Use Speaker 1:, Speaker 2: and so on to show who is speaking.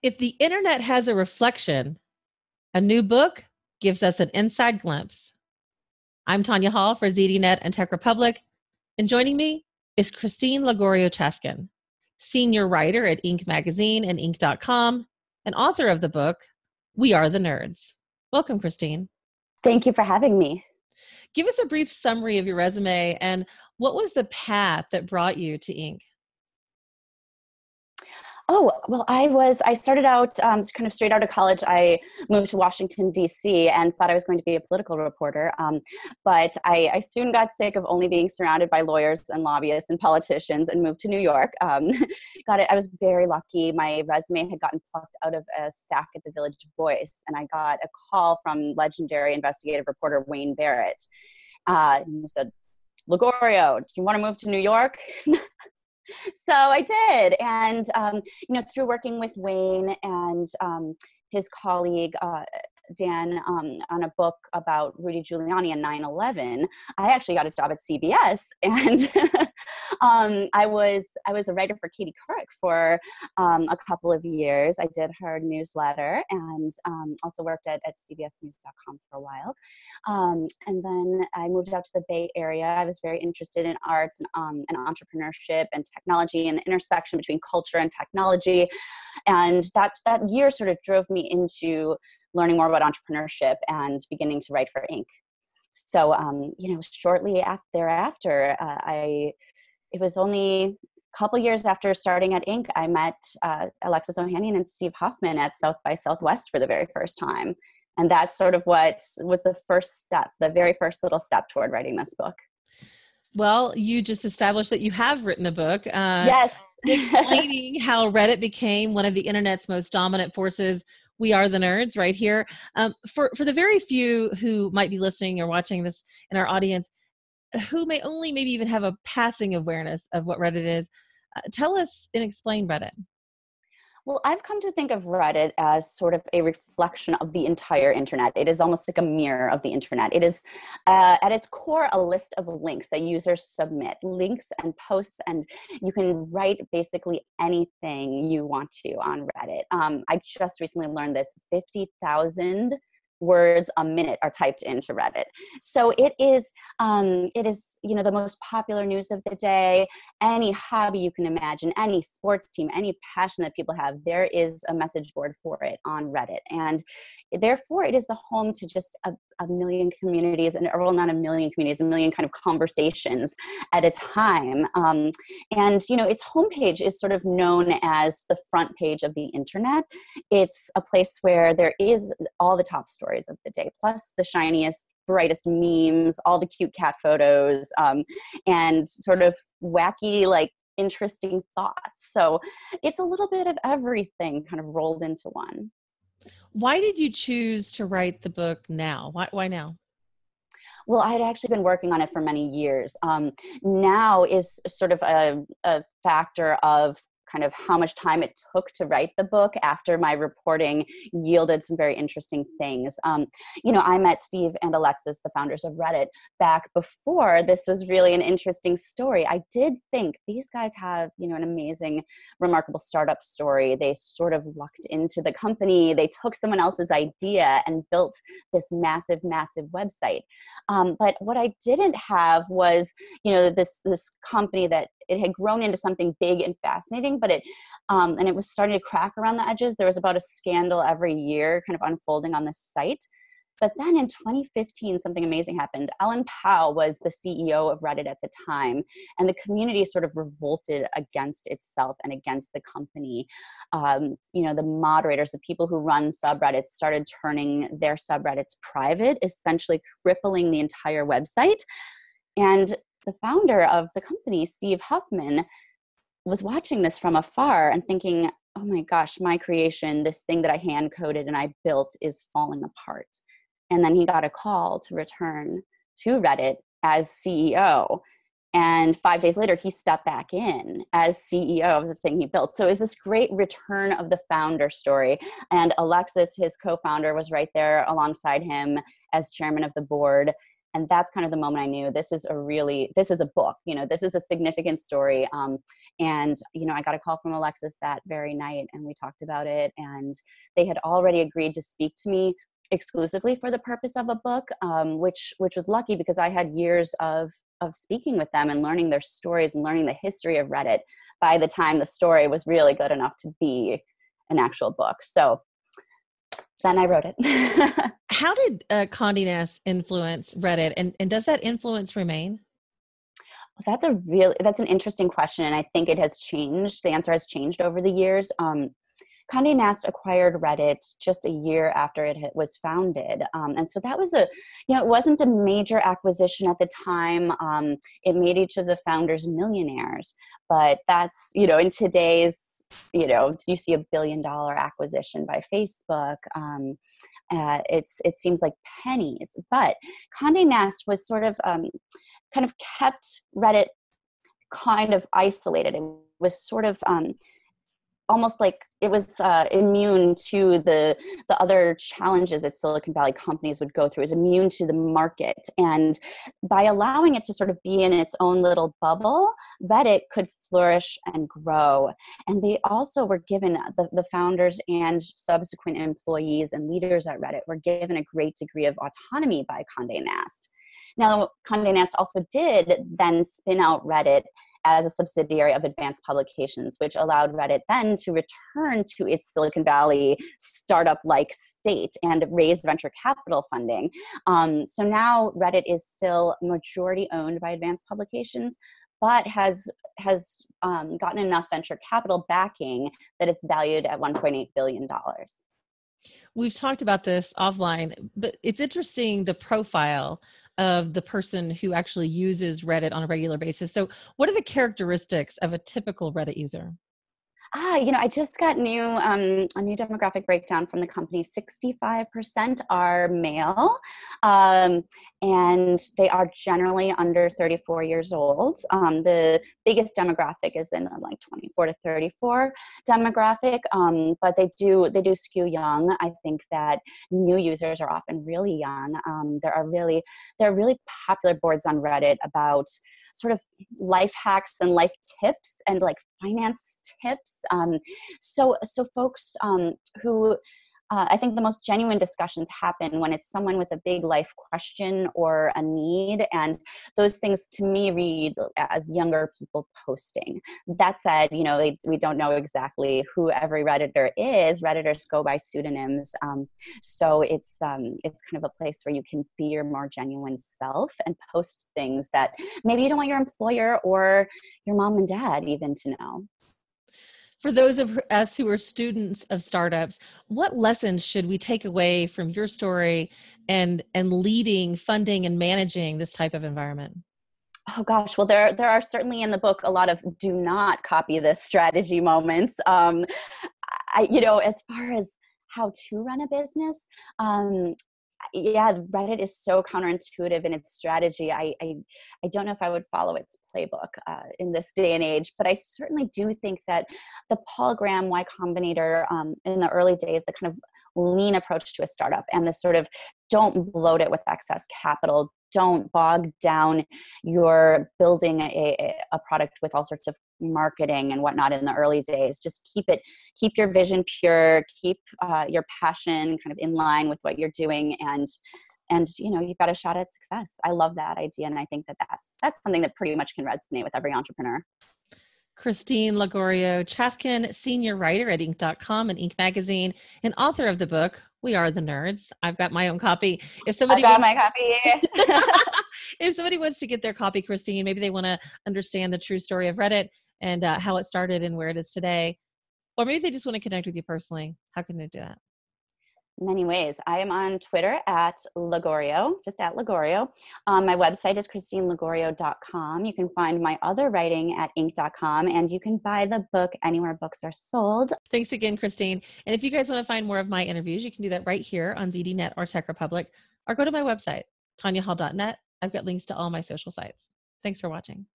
Speaker 1: If the internet has a reflection, a new book gives us an inside glimpse. I'm Tonya Hall for ZDNet and Tech Republic, and joining me is Christine Lagorio-Chafkin, senior writer at Inc. Magazine and Inc.com, and author of the book, We Are the Nerds. Welcome, Christine.
Speaker 2: Thank you for having me.
Speaker 1: Give us a brief summary of your resume and what was the path that brought you to Inc.?
Speaker 2: Oh, well, I started out kind of straight out of college. I moved to Washington, D.C. and thought I was going to be a political reporter. But I soon got sick of only being surrounded by lawyers and lobbyists and politicians and moved to New York. I was very lucky. My resume had gotten plucked out of a stack at the Village Voice, and I got a call from legendary investigative reporter Wayne Barrett. He said, "Lagorio, do you want to move to New York?" So I did. And, through working with Wayne and his colleague, Dan, on a book about Rudy Giuliani and 9/11, I actually got a job at CBS. And I was a writer for Katie Couric for a couple of years. I did her newsletter and also worked at cbsnews.com for a while. And then I moved out to the Bay Area. I was very interested in arts and entrepreneurship and technology and the intersection between culture and technology. And that year sort of drove me into learning more about entrepreneurship and beginning to write for Inc. So, shortly thereafter, it was only a couple years after starting at Inc., I met Alexis Ohanian and Steve Huffman at South by Southwest for the very first time. And that's sort of what was the first step, the very first little step toward writing this book.
Speaker 1: Well, you just established that you have written a book.
Speaker 2: Yes.
Speaker 1: Explaining how Reddit became one of the internet's most dominant forces. We are the nerds right here. For the very few who might be listening or watching this in our audience, who may only maybe even have a passing awareness of what Reddit is, tell us and explain Reddit.
Speaker 2: Well, I've come to think of Reddit as sort of a reflection of the entire internet. It is almost like a mirror of the internet. It is, at its core, a list of links that users submit, links and posts, and you can write basically anything you want to on Reddit. I just recently learned this: 50,000 words a minute are typed into Reddit. So it is, the most popular news of the day. Any hobby you can imagine, any sports team, any passion that people have, there is a message board for it on Reddit. And therefore, it is the home to just a million communities, and well, not a million communities, a million kind of conversations at a time. Its homepage is sort of known as the front page of the internet. It's a place where there is all the top stories of the day, plus the shiniest, brightest memes, all the cute cat photos, and sort of wacky, interesting thoughts. So it's a little bit of everything kind of rolled into one.
Speaker 1: Why did you choose to write the book now? Why now?
Speaker 2: Well, I had actually been working on it for many years. Now is sort of a factor of kind of how much time it took to write the book after my reporting yielded some very interesting things. I met Steve and Alexis, the founders of Reddit, back before this was really an interesting story. I did think these guys have, an amazing, remarkable startup story. They sort of lucked into the company. They took someone else's idea and built this massive, massive website. But what I didn't have was, this company that it had grown into something big and fascinating, but it was starting to crack around the edges. There was about a scandal every year kind of unfolding on this site. But then in 2015, something amazing happened. Ellen Pao was the CEO of Reddit at the time, and the community sort of revolted against itself and against the company. The moderators, the people who run subreddits, started turning their subreddits private, essentially crippling the entire website. And the founder of the company, Steve Huffman, was watching this from afar and thinking, oh my gosh, my creation, this thing that I hand coded and I built, is falling apart. And then he got a call to return to Reddit as CEO. And 5 days later, he stepped back in as CEO of the thing he built. So it was this great return of the founder story. And Alexis, his co-founder, was right there alongside him as chairman of the board. And that's kind of the moment I knew this is a book, this is a significant story. And, I got a call from Alexis that very night, and we talked about it, and they had already agreed to speak to me exclusively for the purpose of a book, which was lucky because I had years of speaking with them and learning their stories and learning the history of Reddit by the time the story was really good enough to be an actual book. So then I wrote it.
Speaker 1: How did Conde Nast influence Reddit, and does that influence remain?
Speaker 2: That's an interesting question, and I think it has changed. The answer has changed over the years. Conde Nast acquired Reddit just a year after it was founded. And so that was it wasn't a major acquisition at the time. It made each of the founders millionaires, but that's, in today's, you see $1 billion acquisition by Facebook. It seems like pennies, but Conde Nast was sort of kind of kept Reddit kind of isolated. It was sort of almost like it was immune to the other challenges that Silicon Valley companies would go through. It was immune to the market. And by allowing it to sort of be in its own little bubble, Reddit could flourish and grow. And they also were given, the founders and subsequent employees and leaders at Reddit were given a great degree of autonomy by Conde Nast. Now, Conde Nast also did then spin out Reddit as a subsidiary of Advanced Publications, which allowed Reddit then to return to its Silicon Valley startup-like state and raise venture capital funding. So now Reddit is still majority owned by Advanced Publications, but has gotten enough venture capital backing that it's valued at $1.8 billion.
Speaker 1: We've talked about this offline, but it's interesting, the profile of the person who actually uses Reddit on a regular basis. So what are the characteristics of a typical Reddit user?
Speaker 2: I just got a new demographic breakdown from the company. 65% are male, and they are generally under 34 years old. The biggest demographic is in the 24 to 34 demographic, but they do skew young. I think that new users are often really young. There are really popular boards on Reddit about sort of life hacks and life tips and finance tips. So folks who I think the most genuine discussions happen when it's someone with a big life question or a need. And those things to me read as younger people posting. That said, we don't know exactly who every Redditor is. Redditors go by pseudonyms. So it's kind of a place where you can be your more genuine self and post things that maybe you don't want your employer or your mom and dad even to know.
Speaker 1: For those of us who are students of startups, what lessons should we take away from your story and leading, funding, and managing this type of environment?
Speaker 2: Oh gosh, well there are certainly in the book a lot of do not copy this strategy moments. As far as how to run a business, Reddit is so counterintuitive in its strategy. I don't know if I would follow its playbook in this day and age, but I certainly do think that the Paul Graham Y Combinator in the early days, the kind of lean approach to a startup and the sort of don't bloat it with excess capital, don't bog down your building a product with all sorts of marketing and whatnot in the early days. Just keep your vision pure, keep your passion kind of in line with what you're doing, and you've got a shot at success. I love that idea, and I think that's something that pretty much can resonate with every entrepreneur.
Speaker 1: Christine Lagorio-Chafkin, senior writer at Inc.com and Inc. Magazine, and author of the book, We Are the Nerds. I've got my own copy. If somebody
Speaker 2: my copy.
Speaker 1: If somebody wants to get their copy, Christine, maybe they want to understand the true story of Reddit and how it started and where it is today, or maybe they just want to connect with you personally, how can they do that?
Speaker 2: Many ways. I am on Twitter at Lagorio, just at Lagorio. My website is ChristineLagorio.com. You can find my other writing at Inc.com, and you can buy the book anywhere books are sold.
Speaker 1: Thanks again, Christine. And if you guys want to find more of my interviews, you can do that right here on ZDNet or Tech Republic, or go to my website, TonyaHall.net. I've got links to all my social sites. Thanks for watching.